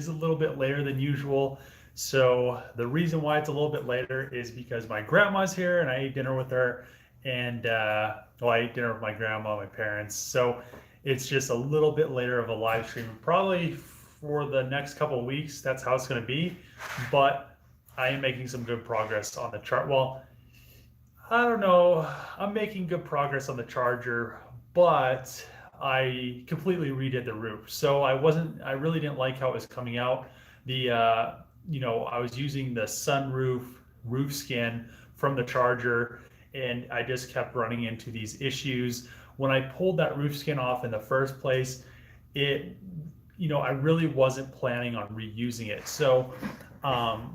a little bit later than usual. So the reason why it's a little bit later is because my grandma's here and I ate dinner with her, and well, I ate dinner with my grandma, my parents. So it's just a little bit later of a live stream, probably for the next couple of weeks. That's how it's going to be. But I am making some good progress on the chart. Well, I don't know. I'm making good progress on the Charger, but I completely redid the roof. So I really didn't like how it was coming out. I was using the sunroof roof skin from the Charger, and I just kept running into these issues. When I pulled that roof skin off in the first place, it, I really wasn't planning on reusing it. So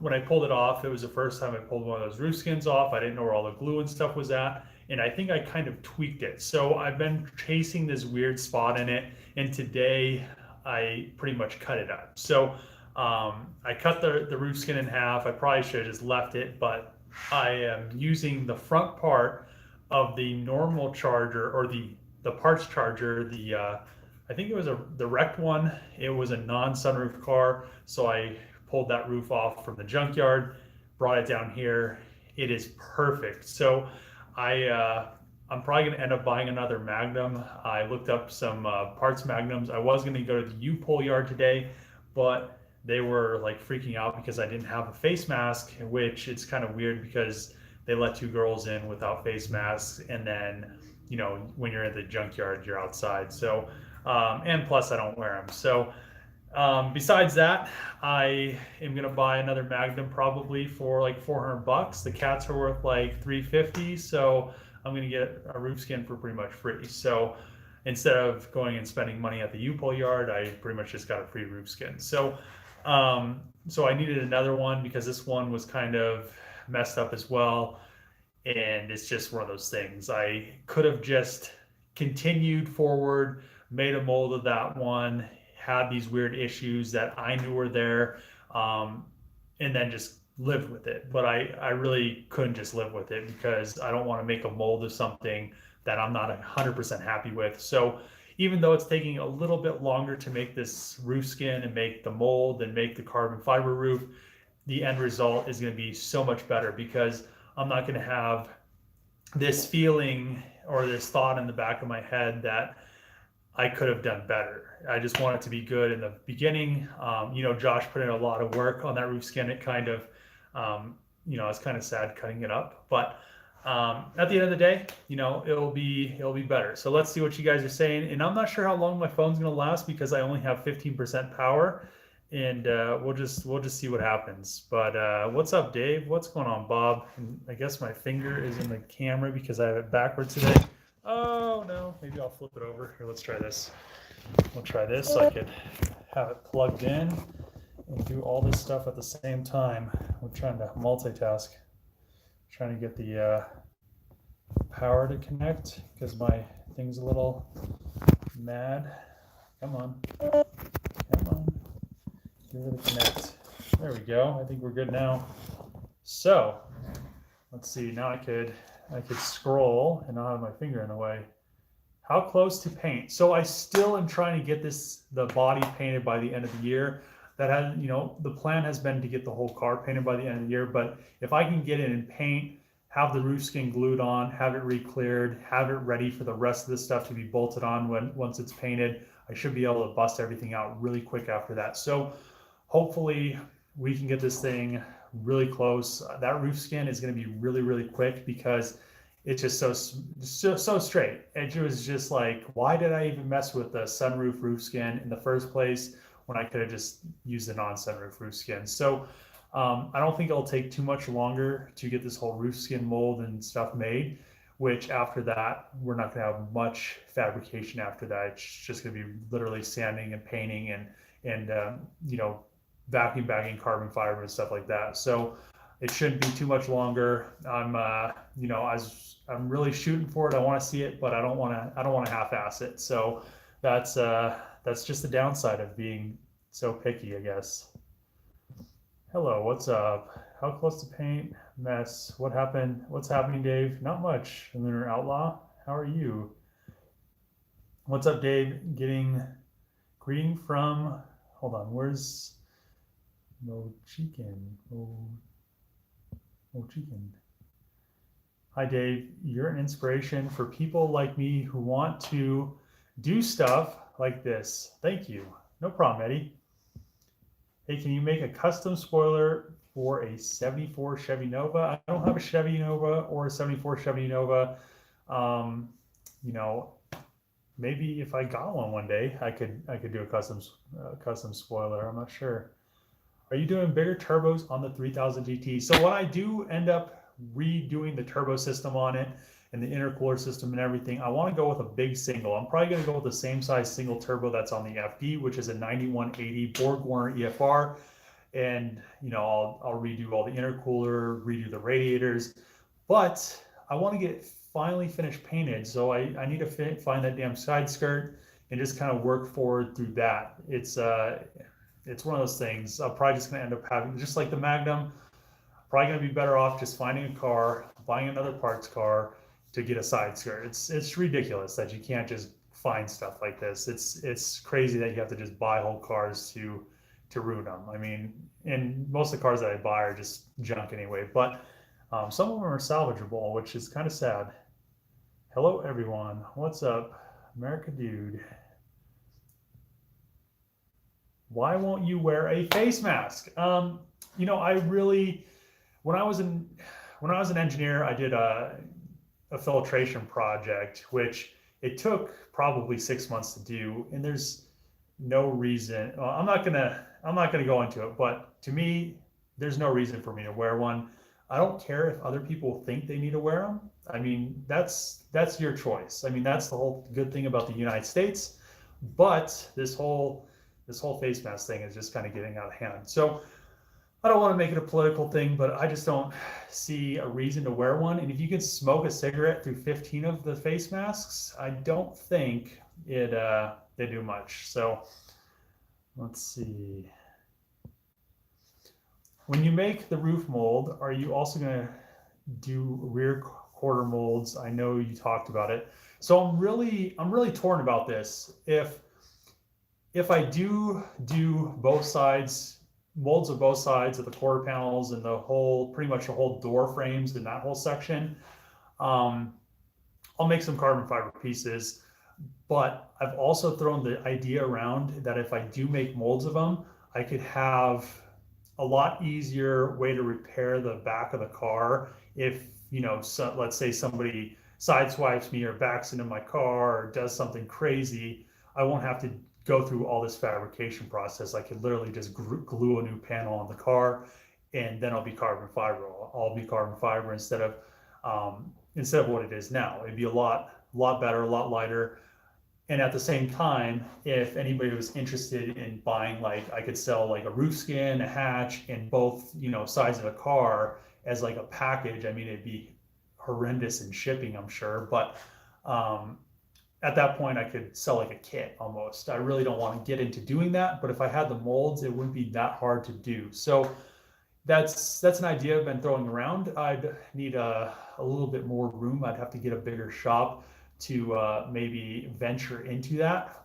when I pulled it off, it was the first time I pulled one of those roof skins off. I didn't know where all the glue and stuff was at, and I think I kind of tweaked it. So I've been chasing this weird spot in it, and today I pretty much cut it up. So I cut the roof skin in half. I probably should have just left it, but I am using the front part of the normal Charger, or the parts Charger. I think it was the wrecked one. It was a non-sunroof car, so I pulled that roof off from the junkyard, brought it down here. It is perfect. So I'm probably going to end up buying another Magnum. I looked up some parts Magnums. I was going to go to the U-Pull yard today, but they were like freaking out because I didn't have a face mask, which it's kind of weird because they let two girls in without face masks, and then when you're at the junkyard, you're outside. So and plus I don't wear them. So besides that, I am gonna buy another Magnum probably for like 400 bucks. The cats are worth like 350, so I'm gonna get a roof skin for pretty much free. So instead of going and spending money at the U-Pull yard, I pretty much just got a free roof skin. So I needed another one because this one was kind of messed up as well, and it's just one of those things. I could have just continued forward, made a mold of that one, had these weird issues that I knew were there, and then just lived with it. But I really couldn't just live with it because I don't want to make a mold of something that I'm not 100% happy with. So even though it's taking a little bit longer to make this roof skin and make the mold and make the carbon fiber roof, the end result is going to be so much better because I'm not going to have this feeling or this thought in the back of my head that I could have done better. I just want it to be good in the beginning. Josh put in a lot of work on that roof skin. It kind of, it's kind of sad cutting it up, but at the end of the day, it'll be better. So let's see what you guys are saying. And I'm not sure how long my phone's gonna last because I only have 15% power, and we'll just see what happens. But what's up, Dave? What's going on, Bob? And I guess my finger is in the camera because I have it backwards today. Oh no, maybe I'll flip it over. Here, let's try this. We'll try this so I could have it plugged in and do all this stuff at the same time. We're trying to multitask. Trying to get the power to connect because my thing's a little mad. Come on. Give it a connect. There we go. I think we're good now. So let's see. Now I could scroll and not have my finger in the way. How close to paint? So I still am trying to get the body painted by the end of the year. That has, the plan has been to get the whole car painted by the end of the year, but if I can get it in paint, have the roof skin glued on, have it re-cleared, have it ready for the rest of the stuff to be bolted on once it's painted, I should be able to bust everything out really quick after that. So hopefully we can get this thing really close. That roof skin is going to be really, really quick because it's just so straight. It was just like, why did I even mess with the sunroof roof skin in the first place when I could have just used the non-sunroof roof skin? So I don't think it'll take too much longer to get this whole roof skin mold and stuff made, which after that, we're not gonna have much fabrication after that. It's just gonna be literally sanding and painting and vacuum bagging carbon fiber and stuff like that. So it shouldn't be too much longer. I'm really shooting for it. I want to see it, but I don't want to half-ass it. So that's just the downside of being so picky, I guess. Hello, what's up? How close to paint? Mess. What happened? What's happening, Dave? Not much. Lunar Outlaw, how are you? What's up, Dave? Greeting from, hold on, where's Chicken. Chicken. Hi, Dave. You're an inspiration for people like me who want to do stuff like this. Thank you. No problem, Eddie. Hey, can you make a custom spoiler for a 74 Chevy Nova? I don't have a Chevy Nova or a 74 Chevy Nova. You know, maybe if I got one day, I could do a custom spoiler. I'm not sure. Are you doing bigger turbos on the 3000 GT? So when I do end up redoing the turbo system on it and the intercooler system and everything, I want to go with a big single. I'm probably going to go with the same size single turbo that's on the FD, which is a 9180 Borg-Warner EFR. And I'll redo all the intercooler, redo the radiators, but I want to get it finally finished painted. So I need to find that damn side skirt and just kind of work forward through that. It's one of those things. I'm probably just going to end up having, just like the Magnum, probably going to be better off just finding a car, buying another parts car to get a side skirt. It's ridiculous that you can't just find stuff like this. It's crazy that you have to just buy whole cars to ruin them. I mean, and most of the cars that I buy are just junk anyway, but some of them are salvageable, which is kind of sad. Hello, everyone. What's up? America Dude. Why won't you wear a face mask? I really, when I was an engineer, I did a filtration project, which it took probably 6 months to do, and there's no reason. Well, I'm not gonna go into it, but to me, there's no reason for me to wear one. I don't care if other people think they need to wear them. I mean, that's your choice. I mean, that's the whole good thing about the United States. But this whole face mask thing is just kind of getting out of hand. So I don't want to make it a political thing, but I just don't see a reason to wear one. And if you can smoke a cigarette through 15 of the face masks, I don't think they do much. So let's see. When you make the roof mold, are you also going to do rear quarter molds? I know you talked about it. So I'm really torn about this. If I do both sides, molds of both sides of the quarter panels and pretty much the whole door frames in that whole section, I'll make some carbon fiber pieces. But I've also thrown the idea around that if I do make molds of them, I could have a lot easier way to repair the back of the car. If, let's say somebody sideswipes me or backs into my car or does something crazy, I won't have to go through all this fabrication process. I could literally just glue a new panel on the car, and then I'll be carbon fiber. I'll be carbon fiber instead of what it is now. It'd be a lot better, a lot lighter. And at the same time, if anybody was interested in buying, I could sell a roof skin, a hatch, and both, sides of the car as a package. I mean, it'd be horrendous in shipping, I'm sure. But at that point, I could sell a kit almost. I really don't want to get into doing that. But if I had the molds, it wouldn't be that hard to do. So that's an idea I've been throwing around. I'd need a little bit more room. I'd have to get a bigger shop to maybe venture into that,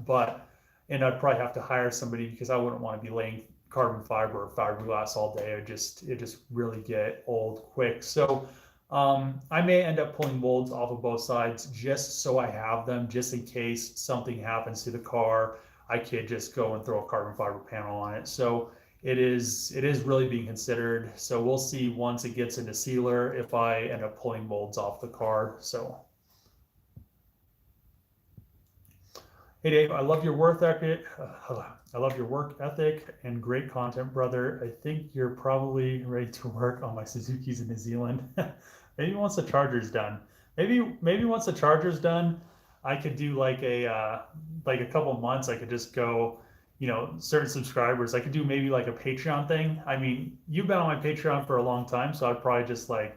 and I'd probably have to hire somebody because I wouldn't want to be laying carbon fiber or fiberglass all day. It just really get old quick. So I may end up pulling molds off of both sides just so I have them, just in case something happens to the car. I could just go and throw a carbon fiber panel on it. So it is really being considered. So we'll see once it gets into sealer if I end up pulling molds off the car. So. Hey Dave, I love your work ethic. And great content, brother. I think you're probably ready to work on my Suzukis in New Zealand. Maybe once the charger's done. Maybe once the charger's done, I could do a couple months. I could just go, certain subscribers. I could do maybe a Patreon thing. I mean, you've been on my Patreon for a long time, so I'd probably just buy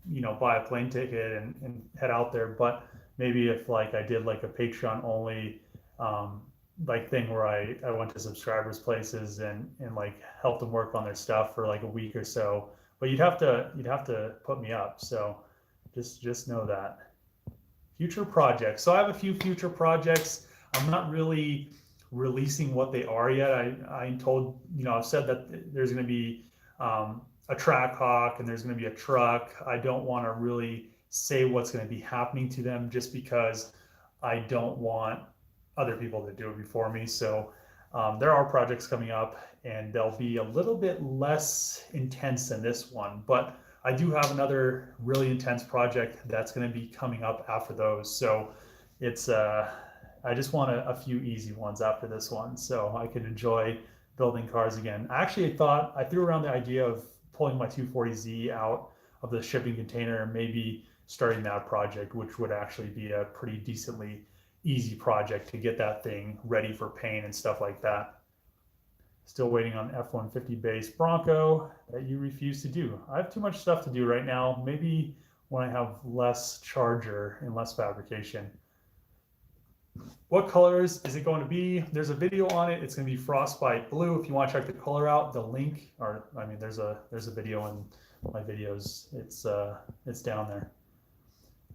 a plane ticket and head out there. But maybe if I did a Patreon only thing where I went to subscribers places and helped them work on their stuff for a week or so, but you'd have to put me up. So just know that. Future projects. So I have a few future projects. I'm not really releasing what they are yet. I told, I've said that there's going to be a Trackhawk and there's going to be a truck. I don't want to really say what's going to be happening to them just because I don't want other people to do it before me. So there are projects coming up and they'll be a little bit less intense than this one, but I do have another really intense project that's going to be coming up after those. So it's, I just want a few easy ones after this one so I can enjoy building cars again. I actually thought, I threw around the idea of pulling my 240Z out of the shipping container and maybe starting that project, which would actually be a pretty decently easy project to get that thing ready for paint and stuff like that. Still waiting on F-150 base Bronco that you refuse to do. I have too much stuff to do right now. Maybe when I have less charger and less fabrication. What colors is it going to be? There's a video on it. It's going to be frostbite blue. If you want to check the color out, the link, or I mean, there's a video in my videos. It's down there.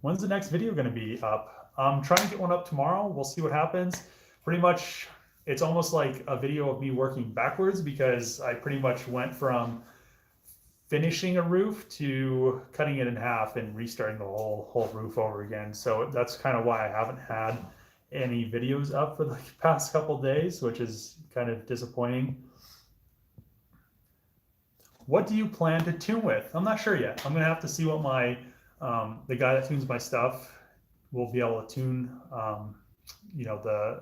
When's the next video going to be up? I'm trying to get one up tomorrow. We'll see what happens. Pretty much, it's almost like a video of me working backwards because I pretty much went from finishing a roof to cutting it in half and restarting the whole roof over again. So that's kind of why I haven't had any videos up for the past couple days, which is kind of disappointing. What do you plan to tune with? I'm not sure yet. I'm gonna have to see what my the guy that tunes my stuff will be able to tune the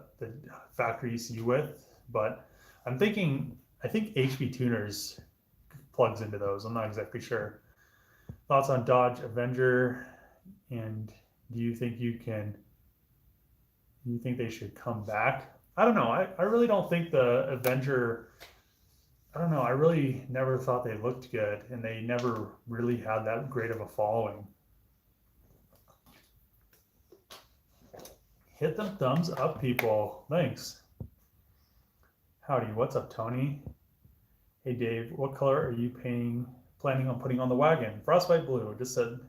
factory ECU with, but I'm thinking, I think HB Tuners plugs into those. I'm not exactly sure. Thoughts on Dodge Avenger, and do you think they should come back? I don't know. I really don't think the Avenger, I don't know. I really never thought they looked good and they never really had that great of a following. Hit them thumbs up, people. Thanks. Howdy, what's up, Tony? Hey, Dave, what color are you planning on putting on the wagon? Frostbite blue. Just said,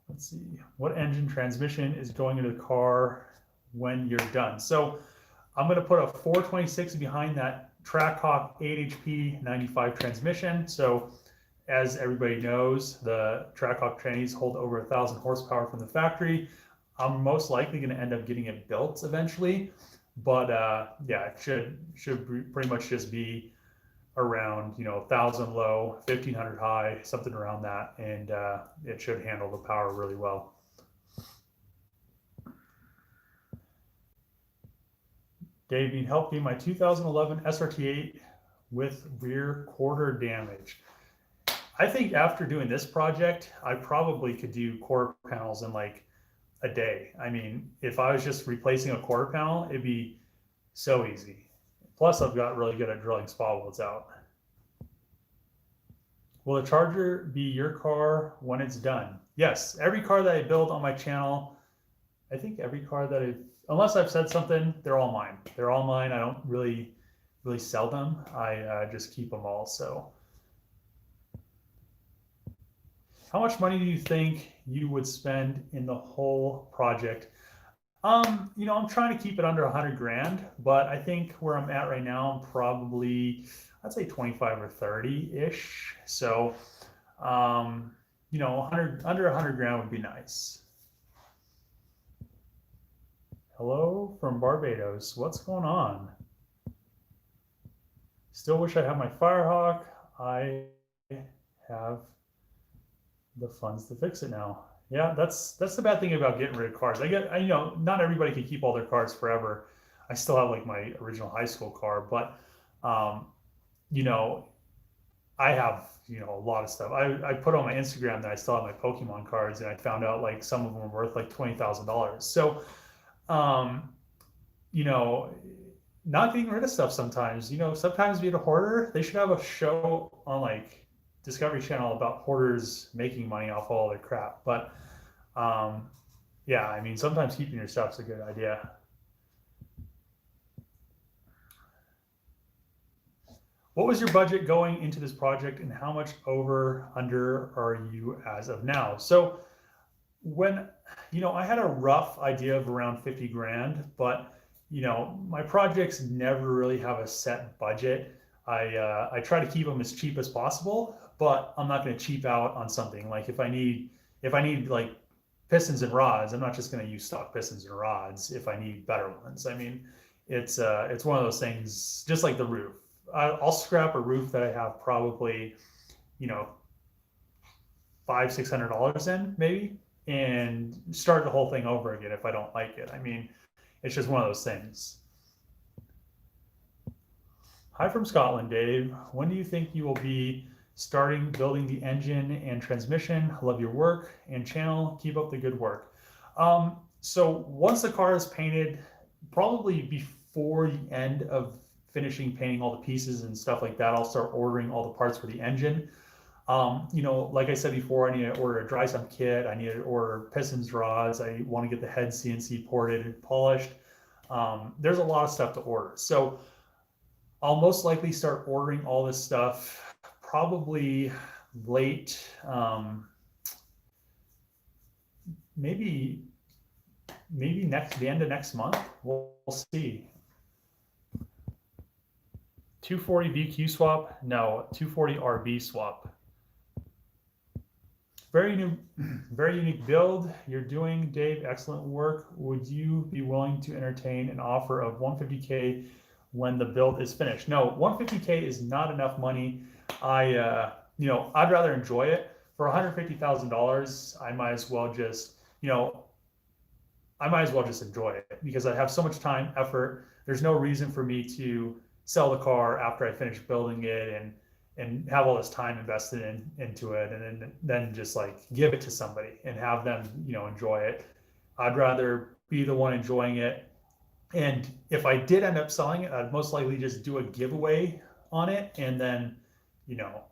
let's see. What engine transmission is going into the car when you're done? So I'm going to put a 426 behind that Trackhawk 8 HP 95 transmission. So as everybody knows, the Trackhawk trannies hold over 1,000 horsepower from the factory. I'm most likely going to end up getting it built eventually, but yeah, it should pretty much just be around 1,000 low, 1,500 high, something around that, and it should handle the power really well. Dave, need help getting my 2011 SRT8 with rear quarter damage. I think after doing this project, I probably could do quarter panels in like a day. I mean, if I was just replacing a quarter panel, it'd be so easy. Plus, I've got really good at drilling spot welds out. Will the Charger be your car when it's done? Yes, every car that I build on my channel, I think every car that unless I've said something, they're all mine. They're all mine. I don't really sell them. I just keep them all. So how much money do you think you would spend in the whole project? I'm trying to keep it under 100 grand, but I think where I'm at right now, I'm probably, I'd say 25 or 30-ish. So, 100, under 100 grand would be nice. Hello from Barbados. What's going on? Still wish I had my Firehawk. I have the funds to fix it now. Yeah, that's the bad thing about getting rid of cars. Not everybody can keep all their cars forever. I still have like my original high school car, but I have a lot of stuff. I put on my Instagram that I still have my Pokemon cards, and I found out like some of them are worth like $20,000. So not getting rid of stuff sometimes. Sometimes being a hoarder, they should have a show on like Discovery Channel about hoarders making money off all their crap. But yeah, I mean, sometimes keeping your stuff's a good idea. What was your budget going into this project, and how much under are you as of now? So when I had a rough idea of around 50 grand, but my projects never really have a set budget. I try to keep them as cheap as possible, but I'm not going to cheap out on something. Like if I need like pistons and rods, I'm not just going to use stock pistons and rods if I need better ones. I mean, it's one of those things, just like the roof. I'll scrap a roof that I have probably, you know, $500-600 in maybe, and start the whole thing over again if I don't like it. I mean, it's just one of those things. Hi from Scotland, Dave. When do you think you will be starting building the engine and transmission? Love your work and channel. Keep up the good work. So once the car is painted, probably before the end of finishing painting all the pieces and stuff like that, I'll start ordering all the parts for the engine. Like I said before, I need to order a dry sump kit. I need to order pistons, rods. I want to get the head CNC ported and polished. There's a lot of stuff to order. So I'll most likely start ordering all this stuff probably late, maybe the end of next month. We'll see. 240 VQ swap? No, 240 RB swap. Very unique build you're doing, Dave. Excellent work. Would you be willing to entertain an offer of $150K when the build is finished? No, $150K is not enough money. I'd rather enjoy it. For $150,000, I might as well just enjoy it, because I have so much time, effort. There's no reason for me to sell the car after I finish building it and have all this time invested into it, and then just like give it to somebody and have them, enjoy it. I'd rather be the one enjoying it. And if I did end up selling it, I'd most likely just do a giveaway on it, and then, how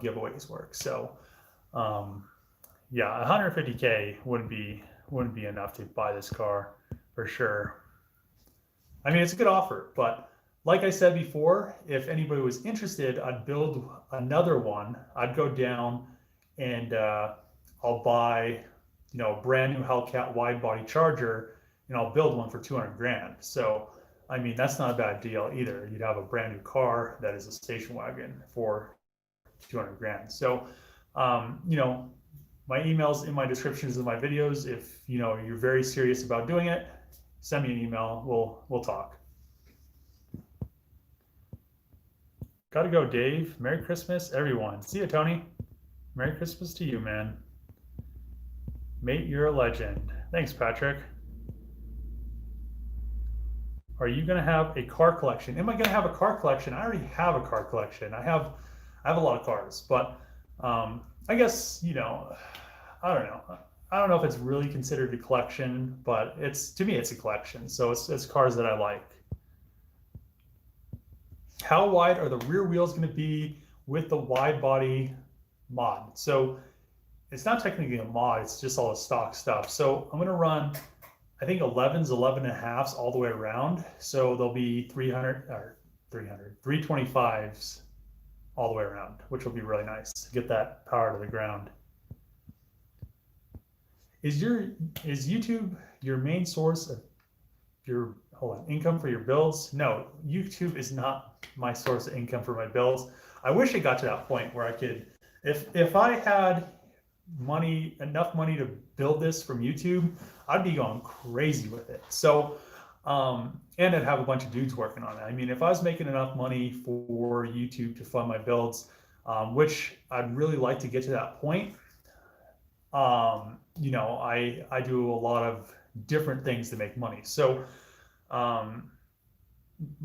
giveaways work. So, yeah, 150K wouldn't be enough to buy this car for sure. I mean, it's a good offer, but like I said before, if anybody was interested, I'd build another one. I'd go down and I'll buy, a brand new Hellcat wide body Charger, and I'll build one for 200 grand. So, I mean, that's not a bad deal either. You'd have a brand new car that is a station wagon for 200 grand. So, my email's in my descriptions of my videos. If, you're very serious about doing it, send me an email. We'll talk. Gotta go, Dave. Merry Christmas, everyone. See you, Tony. Merry Christmas to you, man. Mate, you're a legend. Thanks, Patrick. Are you gonna have a car collection? Am I gonna have a car collection? I already have a car collection. I have a lot of cars, but I guess, I don't know. I don't know if it's really considered a collection, but to me it's a collection. So it's cars that I like. How wide are the rear wheels going to be with the wide body mod? So it's not technically a mod, it's just all the stock stuff. So I'm going to run, I think 11s, 11.5s all the way around. So there'll be 325s all the way around, which will be really nice to get that power to the ground. Is YouTube your main source of your income for your builds? No, YouTube is not my source of income for my builds. I wish it got to that point where I could, if I had enough money to build this from YouTube, I'd be going crazy with it. So, and I'd have a bunch of dudes working on it. I mean, if I was making enough money for YouTube to fund my builds, which I'd really like to get to that point, I do a lot of different things to make money. So,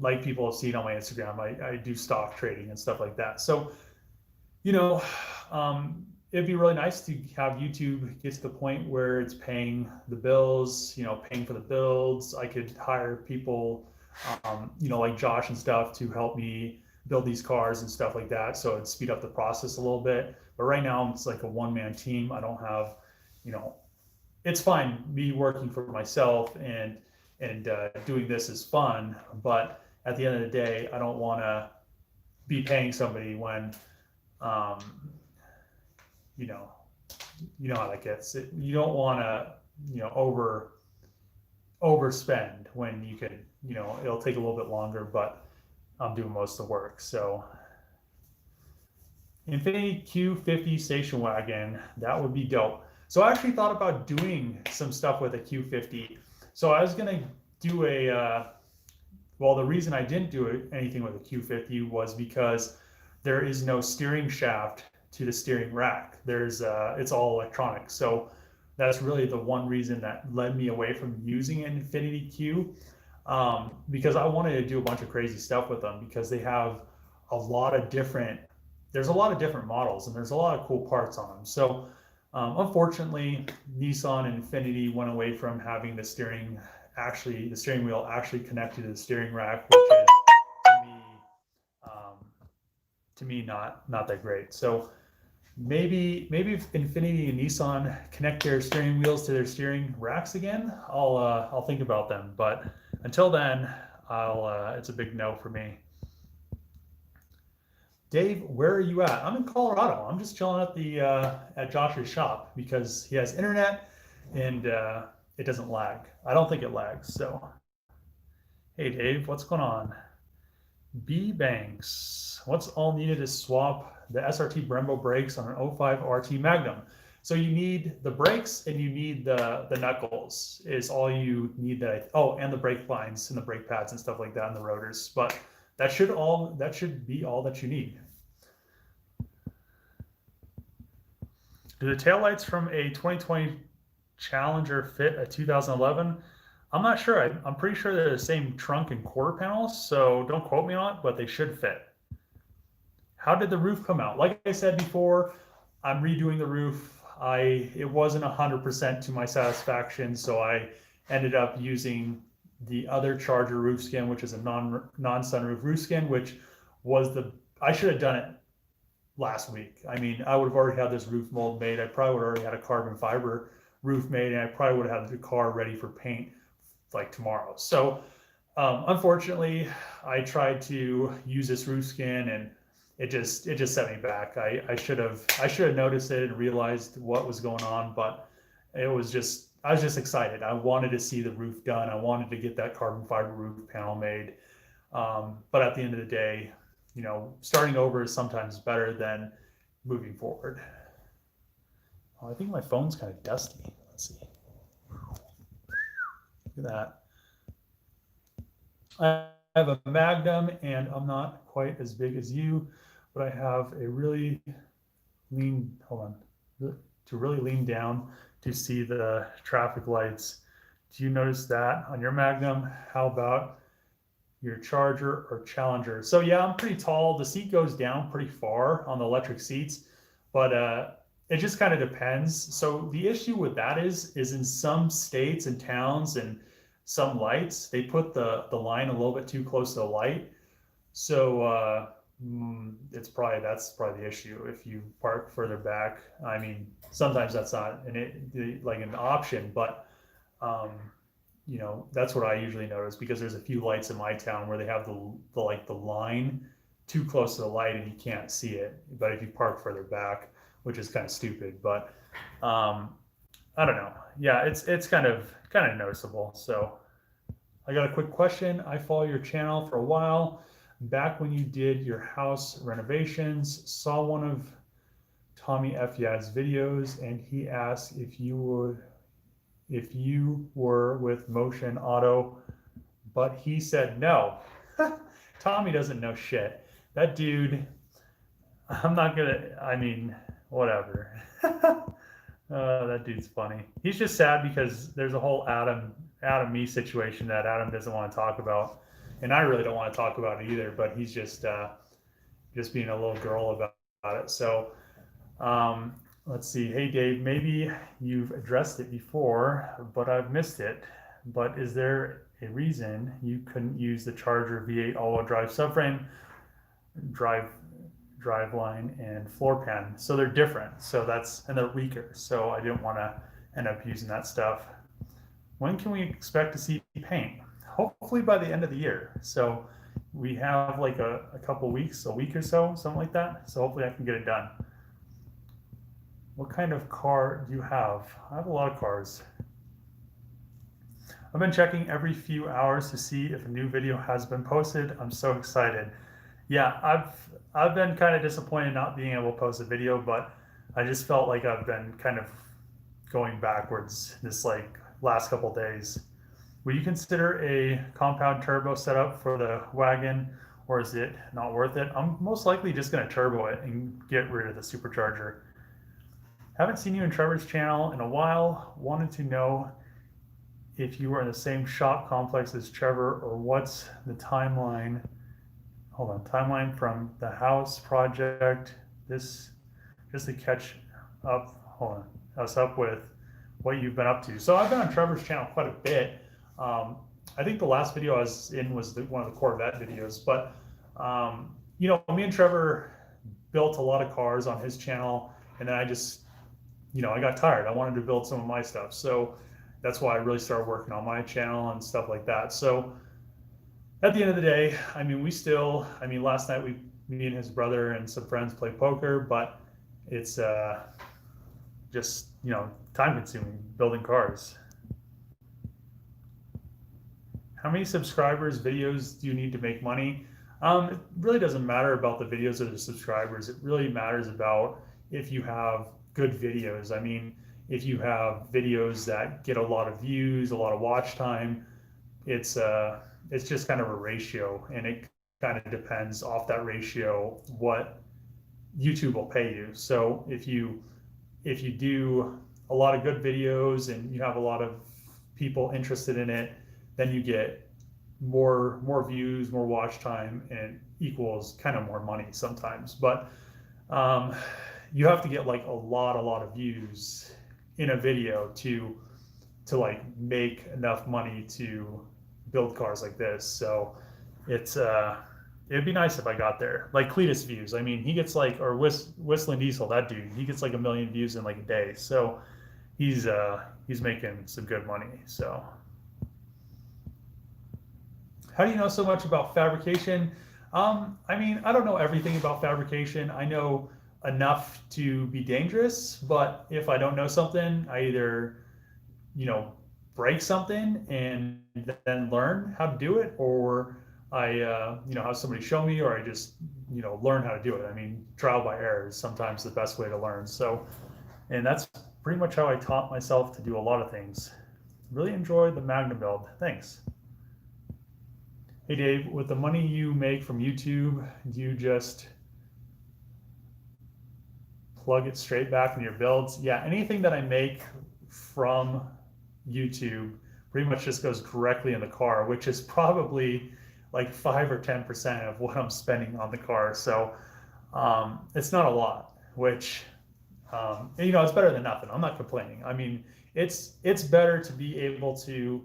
like people have seen on my Instagram, I do stock trading and stuff like that. So, it'd be really nice to have YouTube get to the point where it's paying the bills, paying for the builds. I could hire people, like Josh and stuff to help me build these cars and stuff like that. So it'd speed up the process a little bit. But right now it's like a one-man team. I don't have, it's fine me working for myself and doing this is fun, but at the end of the day, I don't want to be paying somebody when, you know how that gets. You don't want to, overspend when you could, you know, it'll take a little bit longer, but I'm doing most of the work. So Infiniti Q50 station wagon, that would be dope. So I actually thought about doing some stuff with a Q50. So I was gonna do well, the reason I didn't do anything with a Q50 was because there is no steering shaft to the steering rack. It's all electronic. So that's really the one reason that led me away from using an Infiniti Q, because I wanted to do a bunch of crazy stuff with them because they have a lot of different, there's a lot of different models and there's a lot of cool parts on them. So unfortunately, Nissan and Infiniti went away from having the steering wheel actually connected to the steering rack, which is um, to me not that great. So maybe if Infiniti and Nissan connect their steering wheels to their steering racks again, I'll think about them. But until then, it's a big no for me. Dave, where are you at? I'm in Colorado. I'm just chilling at Josh's shop because he has internet and it doesn't lag. I don't think it lags. So, hey Dave, what's going on? B Banks, what's all needed to swap the SRT Brembo brakes on an 05 RT Magnum? So you need the brakes and you need the knuckles is all you need. And the brake lines and the brake pads and stuff like that and the rotors. But that should be all that you need. Do the taillights from a 2020 Challenger fit a 2011? I'm not sure. I'm pretty sure they're the same trunk and quarter panels, so don't quote me on it, but they should fit. How did the roof come out? Like I said before, I'm redoing the roof. It wasn't 100% to my satisfaction, so I ended up using the other Charger roof skin, which is a non-sunroof roof skin, which was I should have done it last week. I mean, I would have already had this roof mold made. I probably would have already had a carbon fiber roof made, and I probably would have had the car ready for paint like tomorrow. So unfortunately, I tried to use this roof skin and it just set me back. I should have noticed it and realized what was going on, but I was just excited. I wanted to see the roof done. I wanted to get that carbon fiber roof panel made. But at the end of the day, you know, starting over is sometimes better than moving forward. Oh, I think my phone's kind of dusty. Let's see. Look at that. I have a Magnum and I'm not quite as big as you, but I have a really lean, hold on, to really lean down to see the traffic lights. Do you notice that on your Magnum? How about your Charger or Challenger? So yeah, I'm pretty tall. The seat goes down pretty far on the electric seats, but it just kind of depends. So the issue with that is in some states and towns and some lights, they put the line a little bit too close to the light. So that's probably the issue. If you park further back, I mean, sometimes that's not an option, but you know, that's what I usually notice because there's a few lights in my town where they have the line too close to the light and you can't see it. But if you park further back, which is kind of stupid, but I don't know. Yeah, it's kind of noticeable. So I got a quick question. I follow your channel for a while. Back when you did your house renovations, saw one of Tommy F. Yad's videos, and he asked if you were with Motion Auto, but he said no. Tommy doesn't know shit. That dude, I mean, whatever. That dude's funny. He's just sad because there's a whole Adam me situation that Adam doesn't want to talk about. And I really don't want to talk about it either, but he's just being a little girl about it. So let's see. Hey Dave, maybe you've addressed it before, but I've missed it. But is there a reason you couldn't use the Charger V8 all-wheel drive subframe, driveline, and floor pan? So they're different. So and they're weaker. So I didn't want to end up using that stuff. When can we expect to see paint? Hopefully by the end of the year. So we have like a couple weeks, a week or so, something like that. So hopefully I can get it done. What kind of car do you have? I have a lot of cars. I've been checking every few hours to see if a new video has been posted. I'm so excited. Yeah, I've been kind of disappointed not being able to post a video, but I just felt like I've been kind of going backwards this like last couple days. Will you consider a compound turbo setup for the wagon, or is it not worth it? I'm most likely just going to turbo it and get rid of the supercharger. Haven't seen you in Trevor's channel in a while. Wanted to know if you were in the same shop complex as Trevor, or what's the timeline. Hold on, timeline from the house project. This just to catch up. Hold on, us up with what you've been up to. So I've been on Trevor's channel quite a bit. I think the last video I was in was one of the Corvette videos, but you know, me and Trevor built a lot of cars on his channel, and then I just, you know, I got tired. I wanted to build some of my stuff, so that's why I really started working on my channel and stuff like that. So at the end of the day, I mean, last night me and his brother and some friends played poker, but it's just, you know, time consuming building cars. How many subscribers, videos do you need to make money? It really doesn't matter about the videos or the subscribers. It really matters about if you have good videos. I mean, if you have videos that get a lot of views, a lot of watch time, it's just kind of a ratio, and it kind of depends off that ratio what YouTube will pay you. So if you do a lot of good videos and you have a lot of people interested in it, then you get more views, more watch time, and it equals kind of more money sometimes. But you have to get like a lot of views in a video to like make enough money to build cars like this. So it'd be nice if I got there. Like Cletus views. I mean, he gets like, or Whistling Diesel, that dude, he gets like 1 million views in like a day. So he's making some good money. So how do you know so much about fabrication? I mean, I don't know everything about fabrication. I know enough to be dangerous, but if I don't know something, I either, you know, break something and then learn how to do it, or I, you know, have somebody show me, or I just, you know, learn how to do it. I mean, trial by error is sometimes the best way to learn. So, and that's pretty much how I taught myself to do a lot of things. Really enjoyed the Magnum build. Thanks. Hey Dave, with the money you make from YouTube, do you just plug it straight back into your builds? Yeah, anything that I make from YouTube pretty much just goes directly in the car, which is probably like 5 or 10% of what I'm spending on the car. So it's not a lot, which you know, it's better than nothing. I'm not complaining. I mean, it's better to be able to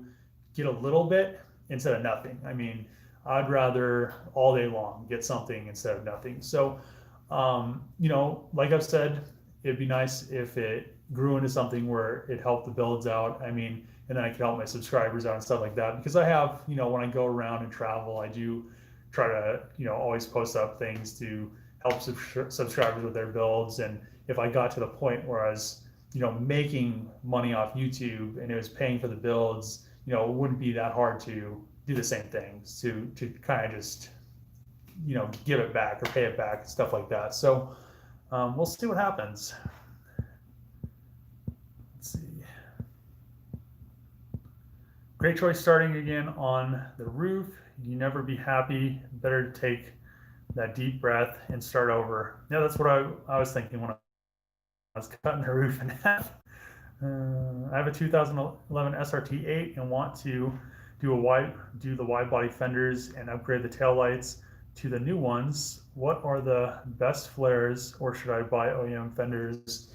get a little bit instead of nothing. I mean, I'd rather all day long get something instead of nothing. So you know, like I've said, it'd be nice if it grew into something where it helped the builds out. I mean, and then I could help my subscribers out and stuff like that. Because I have, you know, when I go around and travel, I do try to, you know, always post up things to help subscribers with their builds. And if I got to the point where I was, you know, making money off YouTube and it was paying for the builds, you know, it wouldn't be that hard to do the same things, to kind of just, you know, give it back or pay it back, stuff like that. So we'll see what happens. Let's see. Great choice starting again on the roof. You never be happy. Better to take that deep breath and start over. Yeah, that's what I was thinking when I was cutting the roof in half. I have a 2011 SRT8 and want to do the wide body fenders and upgrade the taillights to the new ones. What are the best flares, or should I buy OEM fenders?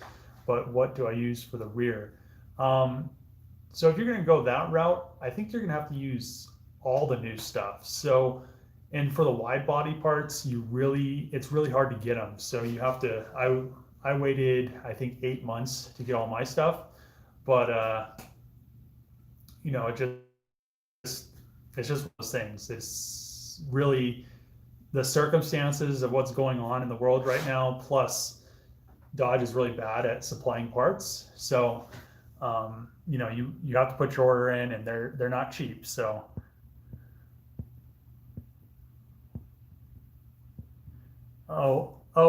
But what do I use for the rear? So if you're going to go that route, I think you're going to have to use all the new stuff. So, and for the wide body parts, it's really hard to get them. So you have to, I waited, I think 8 months to get all my stuff, but you know, it's just one of those things. It's really the circumstances of what's going on in the world right now, plus Dodge is really bad at supplying parts. So you know, you have to put your order in, and they're not cheap. So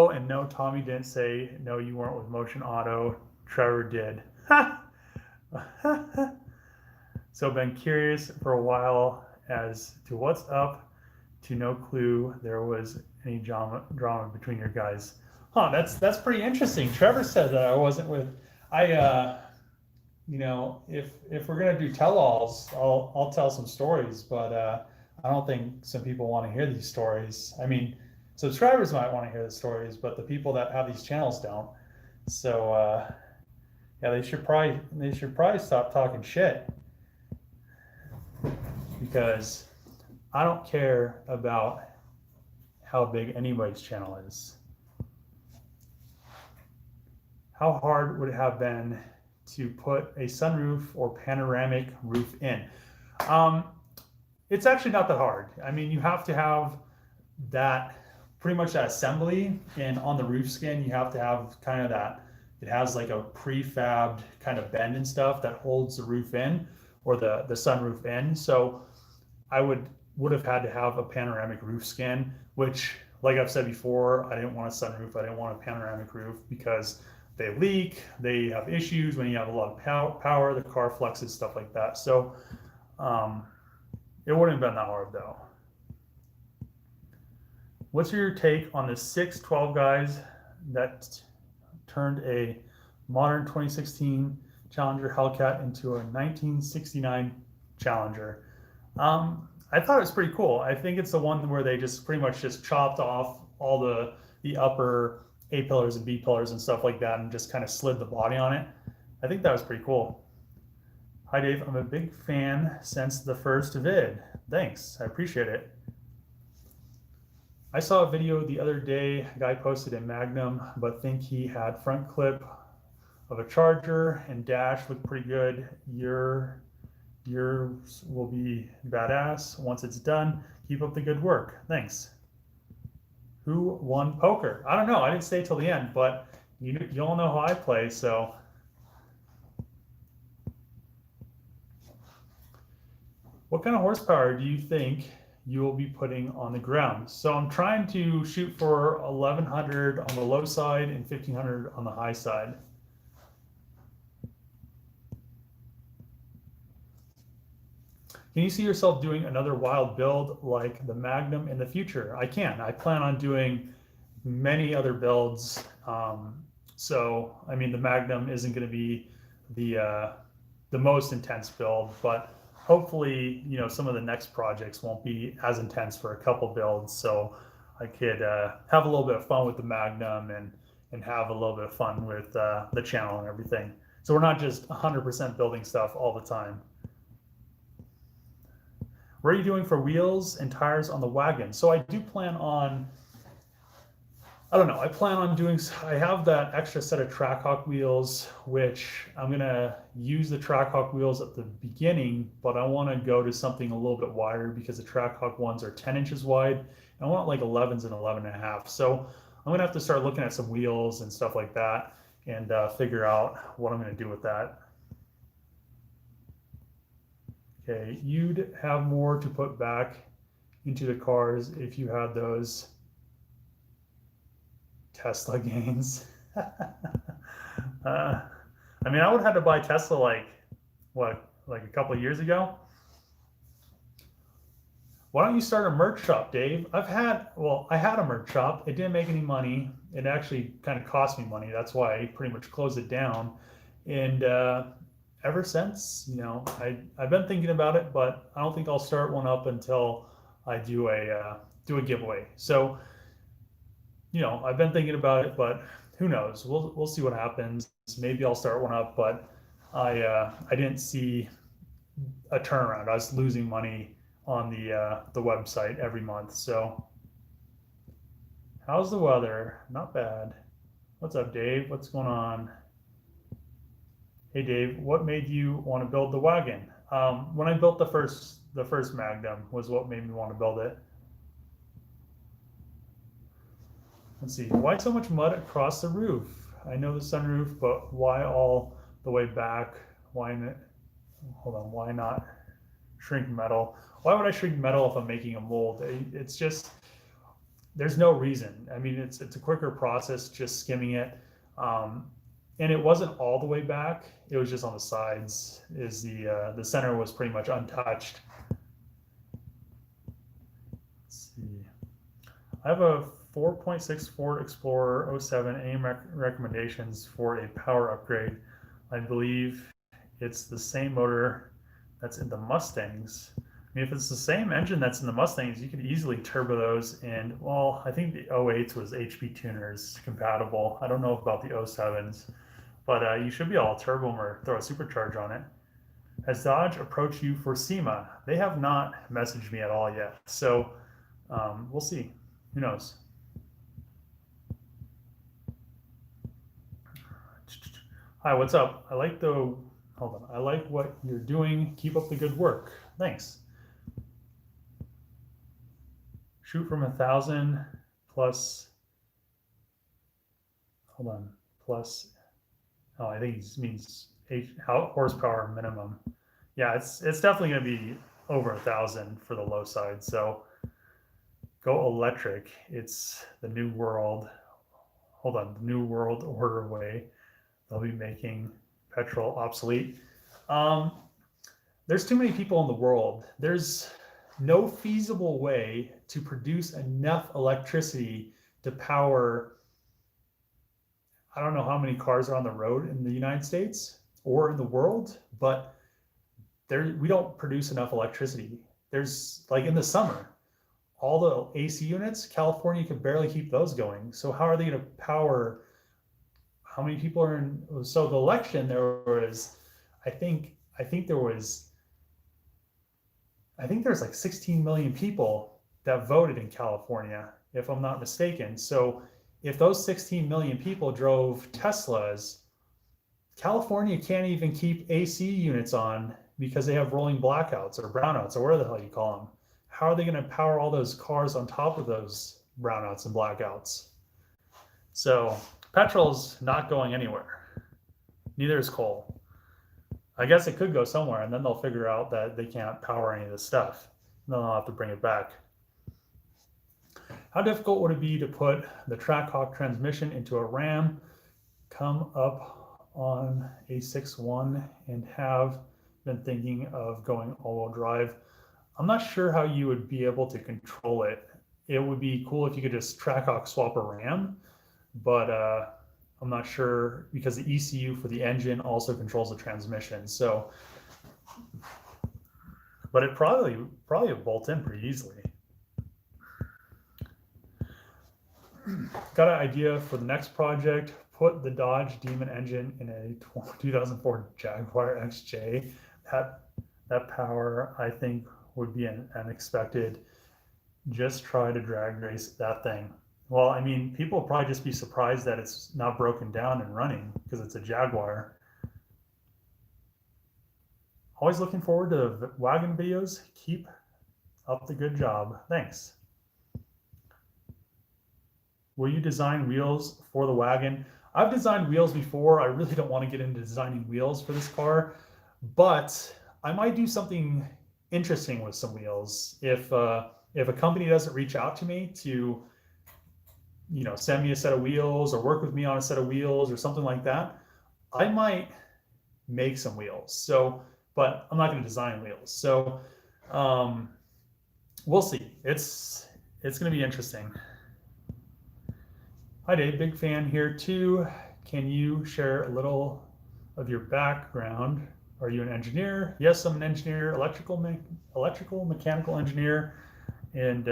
and no, Tommy didn't say no, you weren't with Motion Auto. Trevor did. So been curious for a while as to what's up, to no clue there was any drama between your guys. Huh, that's pretty interesting. Trevor said that I wasn't with you know, if we're gonna do tell-alls, I'll tell some stories, but I don't think some people want to hear these stories. I mean, subscribers might want to hear the stories, but the people that have these channels don't. So yeah, they should probably stop talking shit, because I don't care about how big anybody's channel is. How hard would it have been to put a sunroof or panoramic roof in? It's actually not that hard. I mean, you have to have that, pretty much that assembly, and on the roof skin you have to have kind of that, it has like a prefabbed kind of bend and stuff that holds the roof in, or the sunroof in. So I would have had to have a panoramic roof skin, which, like I've said before, I didn't want a sunroof, I didn't want a panoramic roof, because they leak, they have issues when you have a lot of power, the car flexes, stuff like that. So it wouldn't have been that hard though. What's your take on the 612 guys that turned a modern 2016 Challenger Hellcat into a 1969 Challenger? I thought it was pretty cool. I think it's the one where they just pretty much just chopped off all the upper A-pillars and B-pillars and stuff like that, and just kind of slid the body on it. I think that was pretty cool. Hi Dave, I'm a big fan since the first vid. Thanks, I appreciate it. I saw a video the other day, a guy posted in Magnum, but think he had front clip of a Charger and dash looked pretty good. Yours will be badass once it's done. Keep up the good work. Thanks. Who won poker? I don't know. I didn't stay till the end, but you all know how I play, so. What kind of horsepower do you think you will be putting on the ground? So I'm trying to shoot for 1100 on the low side and 1500 on the high side. Can you see yourself doing another wild build like the Magnum in the future? I can. I plan on doing many other builds. So, I mean, the Magnum isn't going to be the most intense build, but hopefully, you know, some of the next projects won't be as intense for a couple builds. So I could have a little bit of fun with the Magnum and have a little bit of fun with the channel and everything. So we're not just 100% building stuff all the time. What are you doing for wheels and tires on the Wagon? So I do plan on, I don't know, I have that extra set of Trackhawk wheels, which I'm gonna use the Trackhawk wheels at the beginning, but I wanna go to something a little bit wider, because the Trackhawk ones are 10 inches wide. And I want like 11s and 11.5. So I'm gonna have to start looking at some wheels and stuff like that, and figure out what I'm gonna do with that. Okay, you'd have more to put back into the cars if you had those Tesla gains. I mean, I would have had to buy Tesla like a couple of years ago. Why don't you start a merch shop, Dave? I had a merch shop. It didn't make any money. It actually kind of cost me money. That's why I pretty much closed it down. And ever since, you know, I've been thinking about it, but I don't think I'll start one up until I do a giveaway. So, you know, I've been thinking about it, but who knows? We'll see what happens. Maybe I'll start one up, but I didn't see a turnaround. I was losing money on the website every month. So, how's the weather? Not bad. What's up, Dave? What's going on? Hey Dave, what made you want to build the Wagon? When I built the first Magnum was what made me want to build it. Let's see, why so much mud across the roof? I know the sunroof, but why all the way back why not shrink metal? Why would I shrink metal if I'm making a mold? It's just, there's no reason. I mean, it's a quicker process just skimming it. And it wasn't all the way back. It was just on the sides. The center was pretty much untouched. Let's see. I have a 4.6 Ford Explorer 07. Any recommendations for a power upgrade? I believe it's the same motor that's in the Mustangs. I mean, if it's the same engine that's in the Mustangs, you could easily turbo those. And well, I think the 08s was HP tuners compatible. I don't know about the 07s, but you should be able to turbo them or throw a supercharge on it. Has Dodge approached you for SEMA? They have not messaged me at all yet. So we'll see. Who knows? Hi, what's up? I like what you're doing. Keep up the good work. Thanks. Shoot from 1,000 plus. Plus. Oh, I think he means horsepower minimum. Yeah, it's definitely going to be over 1,000 for the low side. So go electric. It's the new world. The new world order way. They'll be making petrol obsolete. There's too many people in the world. There's no feasible way to produce enough electricity to power, I don't know how many cars are on the road in the United States or in the world, but we don't produce enough electricity. There's, like, in the summer, all the AC units, California can barely keep those going. So how are they going to power? How many people are in? So the election, there was, I think there's like 16 million people that voted in California, if I'm not mistaken. So if those 16 million people drove Teslas, California can't even keep AC units on because they have rolling blackouts or brownouts or whatever the hell you call them. How are they going to power all those cars on top of those brownouts and blackouts? So petrol's not going anywhere. Neither is coal. I guess it could go somewhere, and then they'll figure out that they can't power any of this stuff. And then they'll have to bring it back. How difficult would it be to put the Trackhawk transmission into a Ram, come up on a 6.1, and have been thinking of going all-wheel drive? I'm not sure how you would be able to control it. It would be cool if you could just Trackhawk swap a Ram, but I'm not sure because the ECU for the engine also controls the transmission. So, but it probably bolt in pretty easily. Got an idea for the next project. Put the Dodge Demon engine in a 2004 Jaguar XJ. That power, I think, would be unexpected. Just try to drag race that thing. Well, I mean, people will probably just be surprised that it's not broken down and running because it's a Jaguar. Always looking forward to the Wagon videos. Keep up the good job. Thanks. Will you design wheels for the Wagon? I've designed wheels before. I really don't want to get into designing wheels for this car, but I might do something interesting with some wheels. If a company doesn't reach out to me to, send me a set of wheels or work with me on a set of wheels or something like that, I might make some wheels. So, but I'm not going to design wheels. So, we'll see. It's going to be interesting. Hi Dave, big fan here too. Can you share a little of your background? Are you an engineer? Yes, I'm an engineer, electrical mechanical engineer. And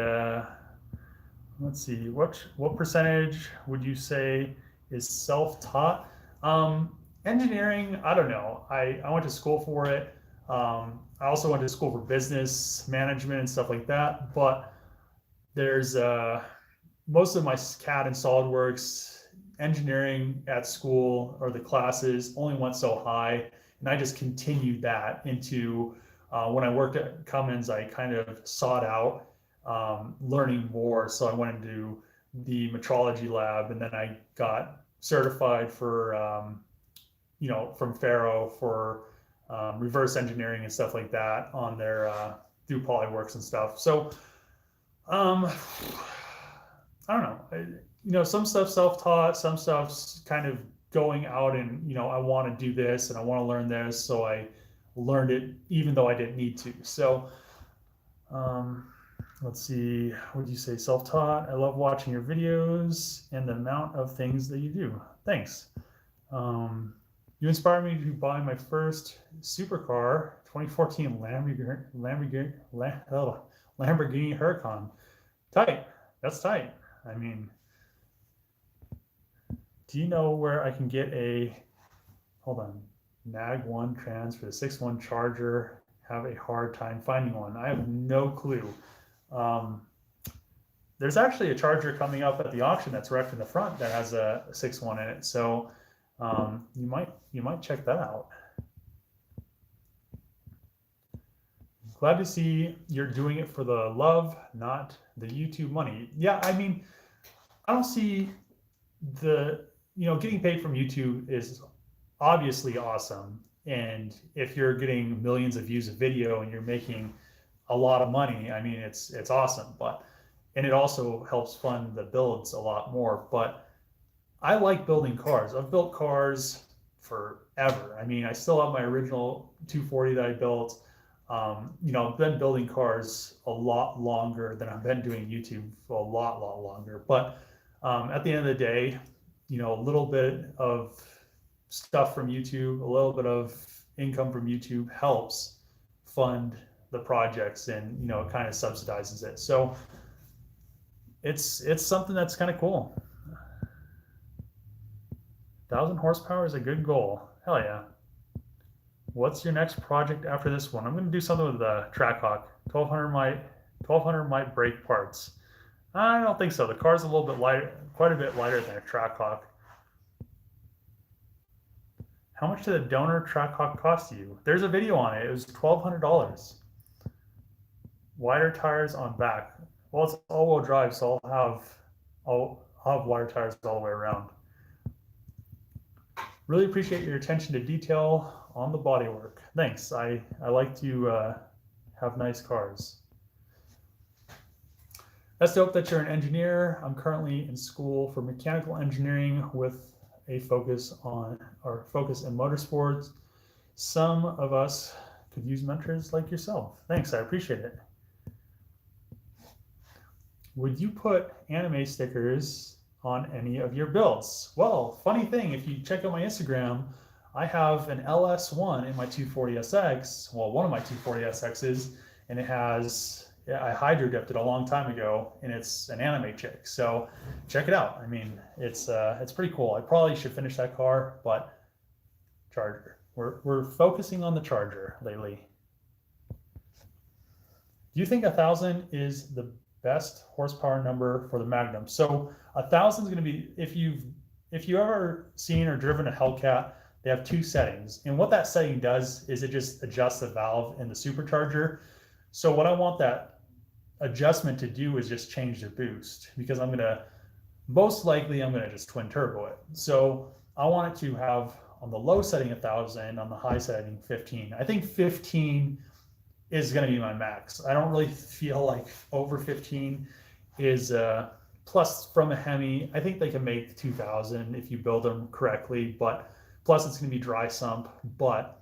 let's see, what percentage would you say is self-taught? Engineering, I don't know. I went to school for it. I also went to school for business management and stuff like that. But there's most of my CAD and SolidWorks engineering at school or the classes only went so high, and I just continued that into when I worked at Cummins. I kind of sought out learning more, so I went into the metrology lab, and then I got certified for from Faro for reverse engineering and stuff like that on their through Polyworks and stuff. So I don't know. Some stuff self-taught, some stuff's kind of going out and I want to do this and I want to learn this, so I learned it even though I didn't need to. So let's see, what do you say? Self-taught. I love watching your videos and the amount of things that you do. Thanks. You inspired me to buy my first supercar, 2014 Lamborghini Huracan. Tight. That's tight. I mean, do you know where I can get a, hold on, Mag 1 trans for the 6.1 Charger? Have a hard time finding one. I have no clue. There's actually a Charger coming up at the auction that's wrecked in the front that has a 6.1 in it. So you might check that out. Glad to see you're doing it for the love, not the YouTube money. Yeah, I mean, I don't see getting paid from YouTube is obviously awesome. And if you're getting millions of views of video and you're making a lot of money, I mean, it's awesome. And it also helps fund the builds a lot more. But I like building cars. I've built cars forever. I mean, I still have my original 240 that I built. I've been building cars a lot longer than I've been doing YouTube for a lot longer. But at the end of the day, a little bit of stuff from YouTube, a little bit of income from YouTube helps fund the projects, and it kind of subsidizes it. So it's something that's kind of cool. 1,000 horsepower is a good goal. Hell yeah. What's your next project after this one? I'm going to do something with the Trackhawk. 1200 might break parts. I don't think so. The car's a little bit lighter, quite a bit lighter than a Trackhawk. How much did a donor Trackhawk cost you? There's a video on it. It was $1,200. Wider tires on back. Well, it's all-wheel drive, so I'll have wider tires all the way around. Really appreciate your attention to detail on the bodywork. Thanks. I like to have nice cars. That's dope that you're an engineer. I'm currently in school for mechanical engineering with a focus in motorsports. Some of us could use mentors like yourself. Thanks, I appreciate it. Would you put anime stickers on any of your builds? Well, funny thing, if you check out my Instagram, I have an LS1 in my 240SX, well, one of my 240SXs, and it has, I hydro dipped it a long time ago, and it's an anime chick. So check it out. I mean, it's pretty cool. I probably should finish that car, but Charger. We're focusing on the Charger lately. Do you think 1,000 is the best horsepower number for the Magnum? So 1,000 is going to be, if you've ever seen or driven a Hellcat, they have two settings. And what that setting does is it just adjusts the valve in the supercharger. So what I want that adjustment to do is just change the boost, because most likely I'm going to just twin turbo it. So I want it to have on the low setting 1,000, on the high setting 15. I think 15 is going to be my max. I don't really feel like over 15 is plus from a Hemi. I think they can make 2,000 if you build them correctly, but plus it's going to be dry sump. But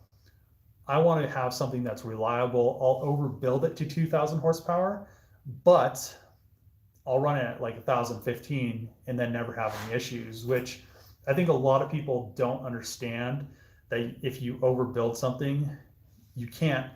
I want to have something that's reliable. I'll overbuild it to 2,000 horsepower, but I'll run it at like 1,015 and then never have any issues, which I think a lot of people don't understand, that if you overbuild something, you can't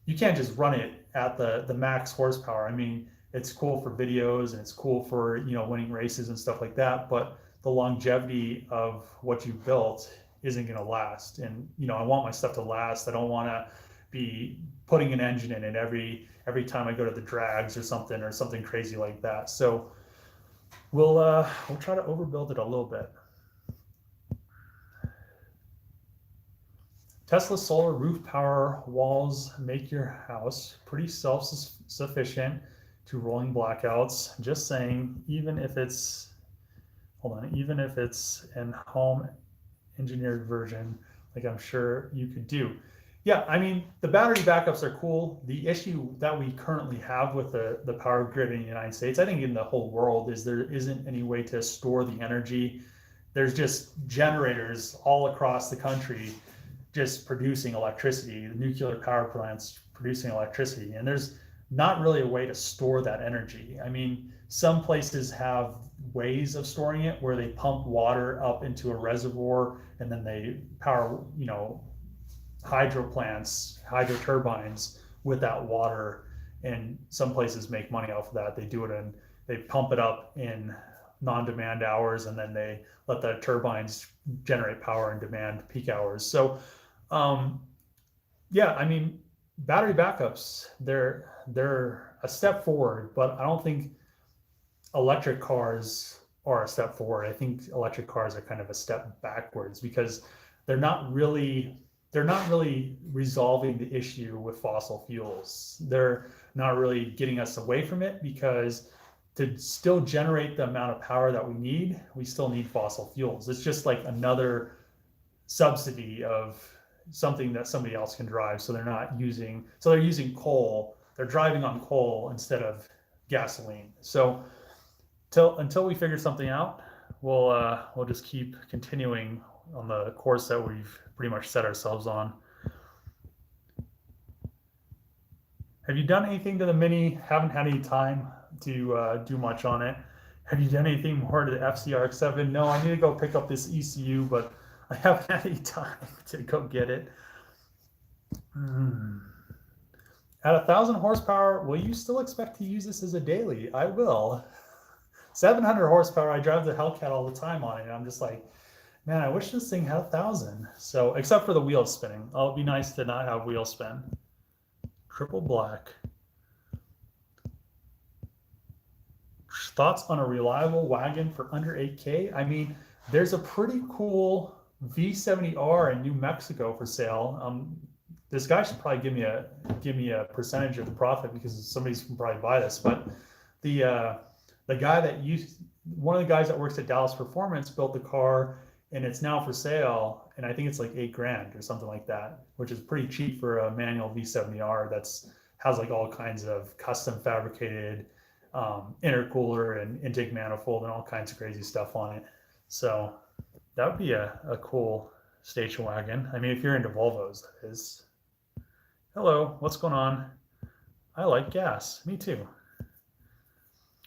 just run it at the max horsepower. I mean, it's cool for videos and it's cool for, winning races and stuff like that, but the longevity of what you built isn't going to last. And, I want my stuff to last. I don't want to be putting an engine in it every time I go to the drags or something crazy like that. So we'll try to overbuild it a little bit. Tesla solar roof power walls make your house pretty self-sufficient to rolling blackouts. Just saying, even if it's an home engineered version, like I'm sure you could do. Yeah, I mean, the battery backups are cool. The issue that we currently have with the power grid in the United States, I think in the whole world, is there isn't any way to store the energy. There's just generators all across the country just producing electricity, the nuclear power plants producing electricity, and there's not really a way to store that energy. I mean, some places have ways of storing it where they pump water up into a reservoir and then they power, hydro plants, hydro turbines with that water. And some places make money off of that. They pump it up in non-demand hours, and then they let the turbines generate power in demand peak hours. So, yeah, I mean, battery backups, they're a step forward, but I don't think electric cars are a step forward. I think electric cars are kind of a step backwards because they're not really resolving the issue with fossil fuels. They're not really getting us away from it, because to still generate the amount of power that we still need fossil fuels. It's just like another subsidy of something that somebody else can drive. So they're using coal. They're driving on coal instead of gasoline. So until we figure something out, we'll just keep continuing on the course that we've pretty much set ourselves on. Have you done anything to the Mini? Haven't had any time to do much on it. Have you done anything more to the FCRX7? No, I need to go pick up this ECU, but I haven't had any time to go get it. At 1,000 horsepower, will you still expect to use this as a daily? I will. 700 horsepower, I drive the Hellcat all the time on it, and I'm just like, man, I wish this thing had 1,000. So, except for the wheels spinning. Oh, it'd be nice to not have wheel spin. Triple black. Thoughts on a reliable wagon for under 8K? I mean, there's a pretty cool V70R in New Mexico for sale. This guy should probably give me a percentage of the profit, because somebody can probably buy this. But the guy one of the guys that works at Dallas Performance built the car, and it's now for sale, and I think it's like $8,000 or something like that, which is pretty cheap for a manual V70R has like all kinds of custom fabricated intercooler and intake manifold and all kinds of crazy stuff on it. So that would be a cool station wagon. I mean, if you're into Volvos, that is. Hello, what's going on? I like gas. Me too.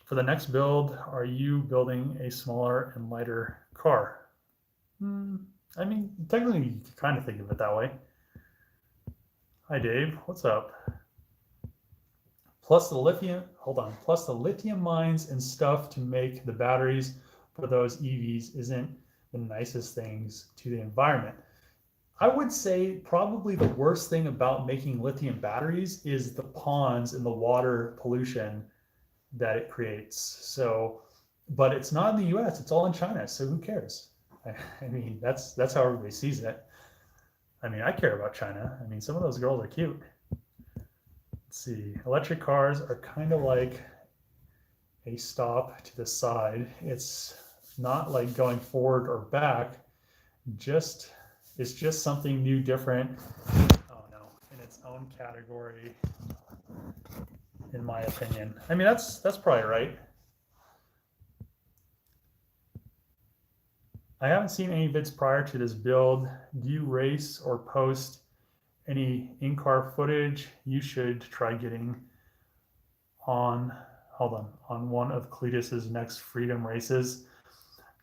For the next build, are you building a smaller and lighter car? I mean, technically, you can kind of think of it that way. Hi, Dave. What's up? Plus the lithium mines and stuff to make the batteries for those EVs isn't the nicest things to the environment. I would say probably the worst thing about making lithium batteries is the ponds and the water pollution that it creates. So, but it's not in the US, it's all in China, so who cares? I mean, that's how everybody sees it. I mean, I care about China. I mean, some of those girls are cute. Let's see, electric cars are kind of like a stop to the side. It's not like going forward or back, it's just something new, different. Oh no, in its own category, in my opinion. I mean, that's probably right. I haven't seen any vids prior to this build. Do you race or post any in-car footage? You should try getting on one of Cletus's next Freedom races.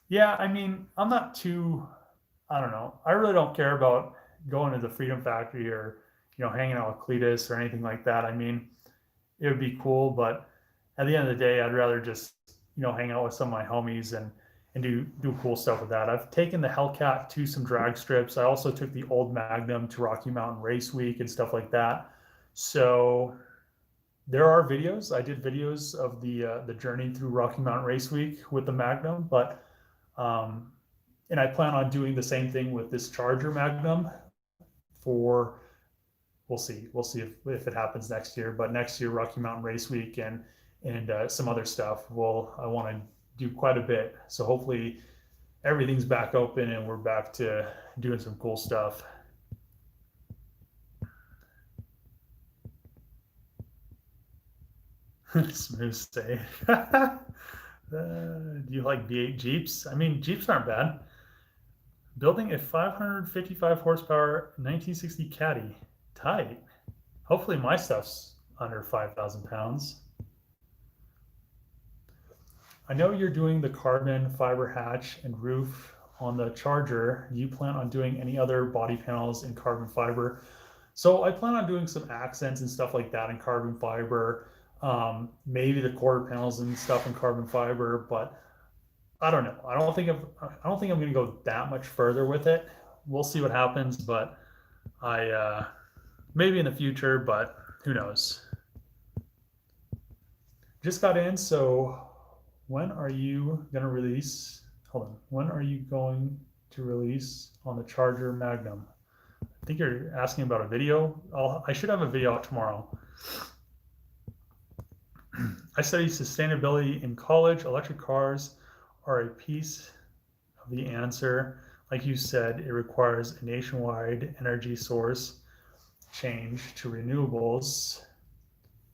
Yeah, I mean, I don't know. I really don't care about going to the Freedom Factory or, hanging out with Cletus or anything like that. I mean, it would be cool, but at the end of the day, I'd rather just, hang out with some of my homies and do cool stuff with that. I've taken the Hellcat to some drag strips. I also took the old Magnum to Rocky Mountain Race Week and stuff like that. So there are videos. I did videos of the journey through Rocky Mountain Race Week with the Magnum, but and I plan on doing the same thing with this Charger Magnum we'll see if it happens next year, but next year, Rocky Mountain Race Week and some other stuff. I want to do quite a bit. So hopefully everything's back open and we're back to doing some cool stuff. Smooth say. Do you like V8 Jeeps? I mean, Jeeps aren't bad. Building a 555 horsepower 1960 Caddy. Tight. Hopefully my stuff's under 5,000 pounds. I know you're doing the carbon fiber hatch and roof on the Charger. Do you plan on doing any other body panels in carbon fiber? So I plan on doing some accents and stuff like that in carbon fiber. Maybe the quarter panels and stuff in carbon fiber, but I don't know. I don't think I'm going to go that much further with it. We'll see what happens, but I maybe in the future, but who knows? Just got in, so when are you going to release? Hold on. When are you going to release on the Charger Magnum? I think you're asking about a video. I should have a video out tomorrow. I studied sustainability in college. Electric cars are a piece of the answer. Like you said, it requires a nationwide energy source change to renewables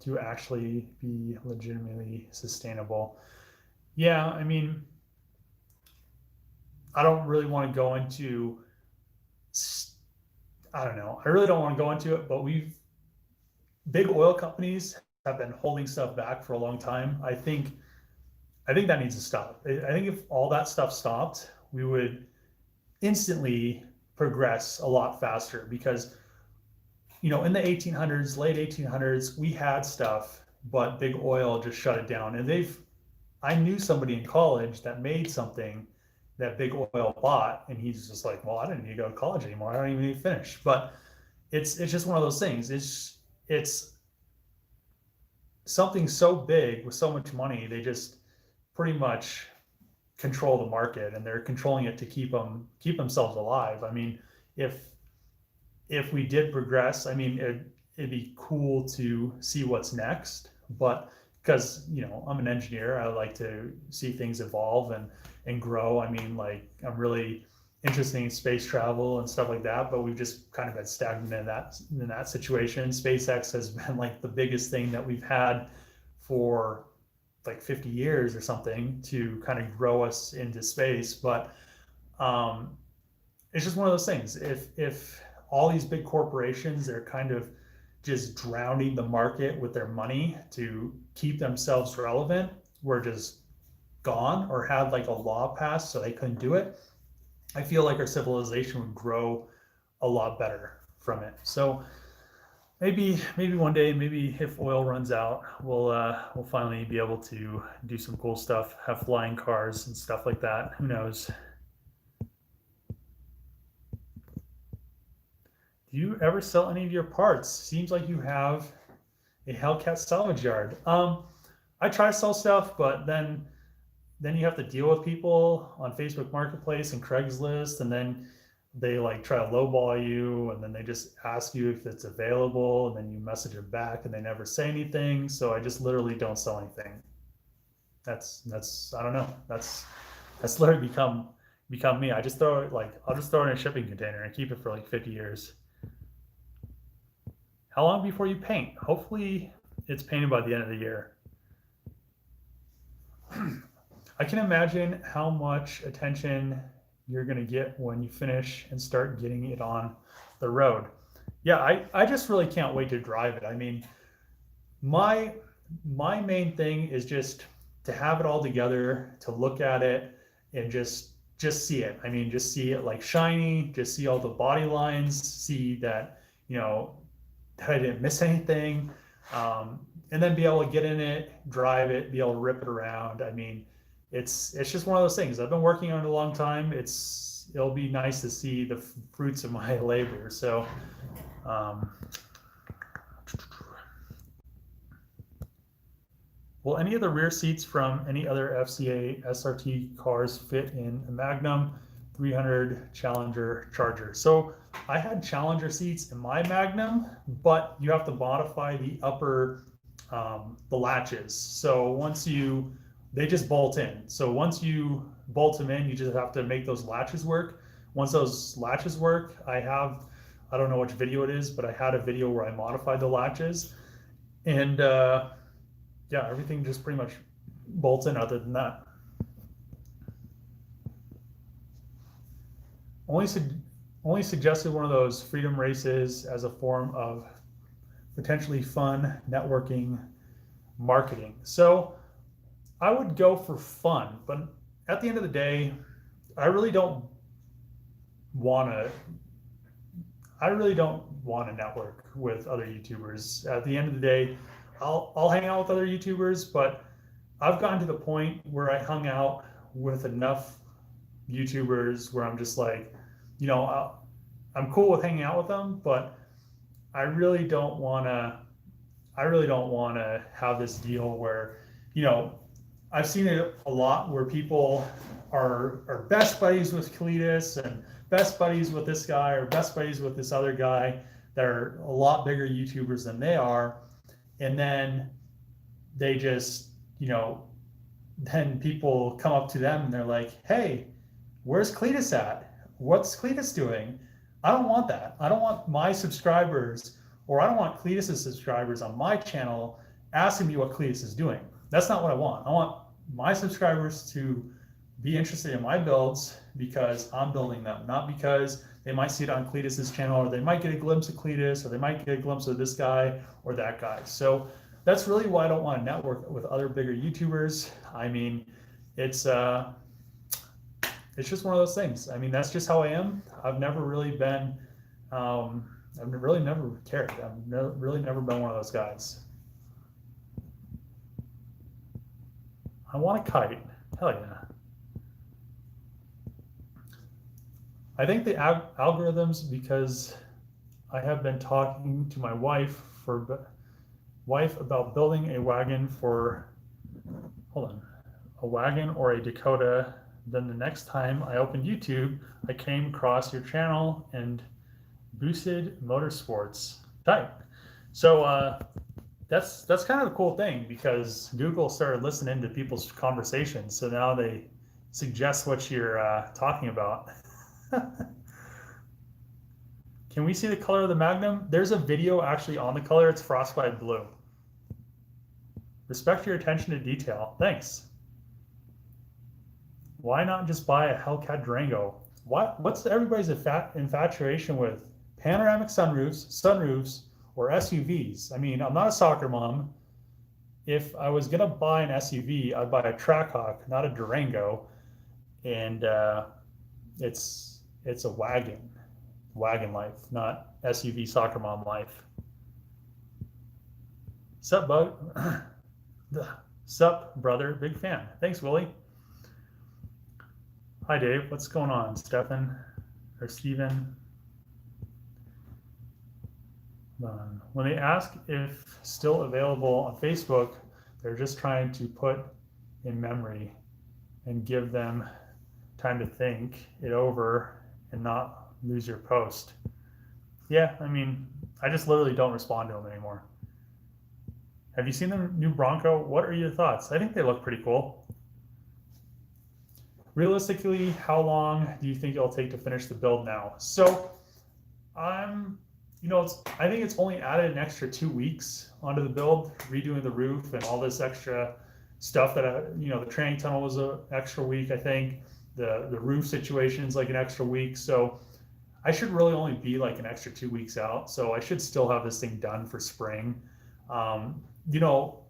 to actually be legitimately sustainable. Yeah, I mean, I don't really want to go into, I don't know. I really don't want to go into it, but big oil companies have been holding stuff back for a long time. I think that needs to stop. I think if all that stuff stopped, we would instantly progress a lot faster because, in the 1800s, late 1800s, we had stuff, but big oil just shut it down. And I knew somebody in college that made something that big oil bought, and he's just like, well, I didn't need to go to college anymore. I don't even need to finish. But it's just one of those things. It's something so big with so much money, they just pretty much control the market, and they're controlling it to keep themselves alive. I mean, if we did progress, I mean, it'd be cool to see what's next, but because I'm an engineer, I like to see things evolve and grow. I mean, like, I'm really interested in space travel and stuff like that, but we've just kind of been stagnant in that situation. SpaceX has been like the biggest thing that we've had for like 50 years or something to kind of grow us into space. But it's just one of those things. If all these big corporations, they're kind of just drowning the market with their money to keep themselves relevant, were just gone or had like a law passed so they couldn't do it, I feel like our civilization would grow a lot better from it. So maybe one day, maybe if oil runs out, we'll finally be able to do some cool stuff, have flying cars and stuff like that. Who knows? Do you ever sell any of your parts? Seems like you have a Hellcat salvage yard. I try to sell stuff, but then you have to deal with people on Facebook Marketplace and Craigslist, and then they like try to lowball you, and then they just ask you if it's available, and then you message them back and they never say anything. So I just literally don't sell anything. That's I don't know. That's literally become me. I'll just throw it in a shipping container and keep it for like 50 years. How long before you paint? Hopefully it's painted by the end of the year. I can imagine how much attention you're going to get when you finish and start getting it on the road. Yeah, I just really can't wait to drive it. I mean, my main thing is just to have it all together, to look at it and just see it. I mean, just see it like shiny, just see all the body lines, see that, that I didn't miss anything, and then be able to get in it, drive it, be able to rip it around. I mean, it's just one of those things. I've been working on it a long time. It'll be nice to see the fruits of my labor. So, will any of the rear seats from any other FCA SRT cars fit in a Magnum 300 Challenger Charger? So I had Challenger seats in my Magnum, but you have to modify the upper, the latches. So they just bolt in. So once you bolt them in, you just have to make those latches work. Once those latches work, I don't know which video it is, but I had a video where I modified the latches, and yeah, everything just pretty much bolts in other than that. Only suggested one of those freedom races as a form of potentially fun networking marketing. So I would go for fun, but at the end of the day, I really don't want to network with other YouTubers. At the end of the day, I'll hang out with other YouTubers, but I've gotten to the point where I hung out with enough YouTubers where I'm just like, you know, I'm cool with hanging out with them, but I really don't want to have this deal where, you know, I've seen it a lot where people are best buddies with Cletus and best buddies with this guy or best buddies with this other guy that are a lot bigger YouTubers than they are. And then they just, you know, then people come up to them and they're like, hey, where's Cletus at? What's Cletus doing? I don't want that. I don't want my subscribers, or I don't want Cletus's subscribers on my channel asking me what Cletus is doing. That's not what I want. I want my subscribers to be interested in my builds because I'm building them, not because they might see it on Cletus's channel, or they might get a glimpse of Cletus, or they might get a glimpse of this guy or that guy. So that's really why I don't want to network with other bigger YouTubers. I mean, it's just one of those things. I mean, that's just how I am. I've never really been, I've really never cared. I've really never been one of those guys. I want a kite. Hell yeah. I think the algorithms, because I have been talking to my wife about building a wagon for, a wagon or a Dakota. Then the next time I opened YouTube, I came across your channel and boosted motorsports type. So that's kind of a cool thing, because Google started listening to people's conversations. So now they suggest what you're talking about. Can we see the color of the Magnum? There's a video actually on the color. It's frostbite blue. Respect your attention to detail. Thanks. Why not just buy a Hellcat Durango? What's everybody's infatuation with panoramic sunroofs, or SUVs? I mean, I'm not a soccer mom. If I was gonna buy an SUV, I'd buy a Trackhawk, not a Durango. And it's a wagon life, not SUV soccer mom life. Sup, bug? Sup, brother? Big fan. Thanks, Willie. Hi, Dave. What's going on, Stefan or Steven? When they ask if still available on Facebook, they're just trying to put in memory and give them time to think it over and not lose your post. Yeah, I mean, I just literally don't respond to them anymore. Have you seen the new Bronco? What are your thoughts? I think they look pretty cool. Realistically, how long do you think it'll take to finish the build now? So I think it's only added an extra 2 weeks onto the build, redoing the roof and all this extra stuff that, the training tunnel was an extra week, I think. The roof situation is like an extra week. So I should really only be like an extra 2 weeks out. So I should still have this thing done for spring.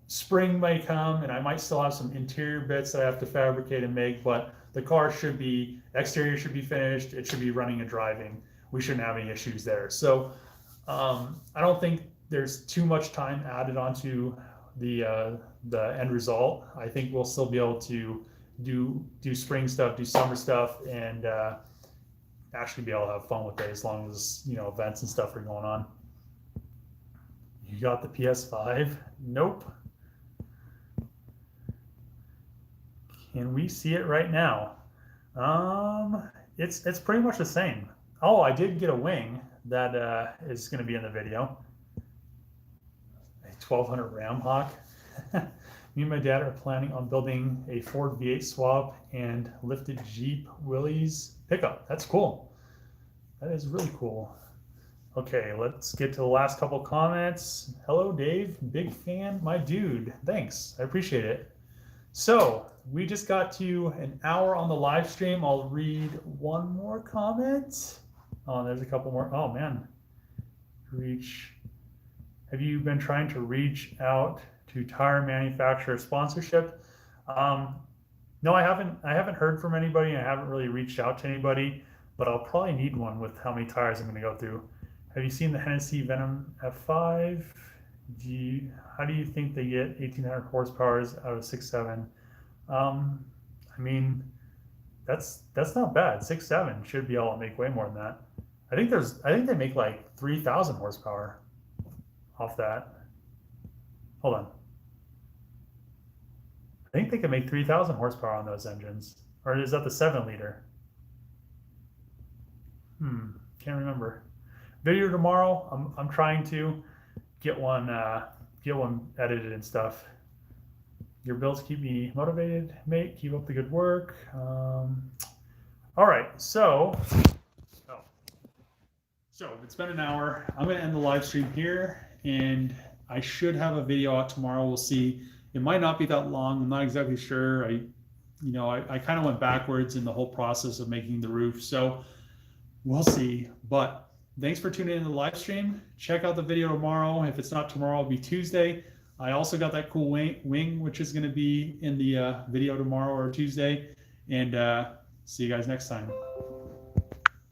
Spring may come and I might still have some interior bits that I have to fabricate and make, but the exterior should be finished. It should be running and driving. We shouldn't have any issues there. So I don't think there's too much time added onto the end result. I think we'll still be able to do spring stuff, do summer stuff, and actually be able to have fun with it as long as events and stuff are going on. You got the PS5? Nope. Can we see it right now? It's pretty much the same. Oh, I did get a wing that is going to be in the video. A 1200 Ram Hawk. Me and my dad are planning on building a Ford V8 swap and lifted Jeep Willys pickup. That's cool. That is really cool. Okay, let's get to the last couple comments. Hello, Dave. Big fan, my dude. Thanks. I appreciate it. So we just got to an hour on the live stream. I'll read one more comment. Oh, there's a couple more. Oh man. Have you been trying to reach out to tire manufacturer sponsorship? No, I haven't heard from anybody. I haven't really reached out to anybody, but I'll probably need one with how many tires I'm going to go through. Have you seen the Hennessy Venom F5? How do you think they get 1,800 horsepower out of 6.7? I mean, that's not bad. 6.7 should be able to make way more than that. I think they make like 3,000 horsepower off that. Hold on. I think they can make 3,000 horsepower on those engines. Or is that the 7-liter? Can't remember. Video tomorrow. I'm trying to get one edited and stuff. Your builds keep me motivated, mate. Keep up the good work. All right, so it's been an hour. I'm going to end the live stream here, and I should have a video out tomorrow. We'll see. It might not be that long. I'm not exactly sure. I kind of went backwards in the whole process of making the roof, so we'll see. But thanks for tuning in to the live stream. Check out the video tomorrow. If it's not tomorrow, it'll be Tuesday. I also got that cool wing, which is going to be in the video tomorrow or Tuesday. And see you guys next time.